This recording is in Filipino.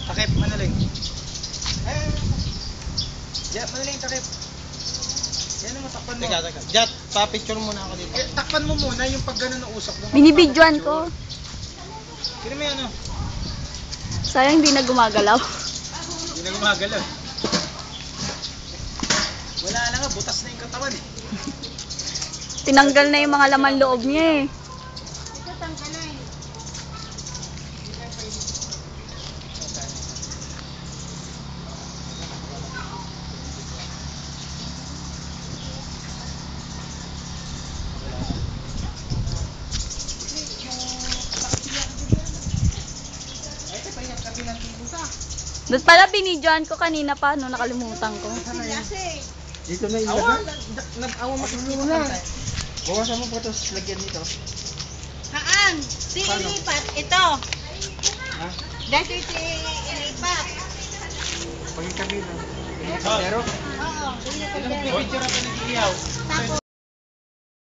Takip, manaling. Jat, manaling takip. Yan ang matakpan mo. Teka. Jat, pa-picture muna ako dito. Takpan mo muna yung pag gano'n ng usok. Binibidyoan ko. Kaya may ano? Sayang hindi na gumagalaw. Hindi na gumagalaw. Wala na nga, butas na yung katawan eh. Tinanggal na yung mga laman loob niya eh. Ito tanggalin. Doon pala binidyoan ko kanina pa, no, nakalimutan ko. Dito na ilagay. Nag-awa makikita na. Bawasan mo po ito, lagyan dito. Haan, di ilipat. Ito. Ha? Dito ilipat. Pagkikabila. Pero? Oo, ilipat. Picture ako ng iyaw.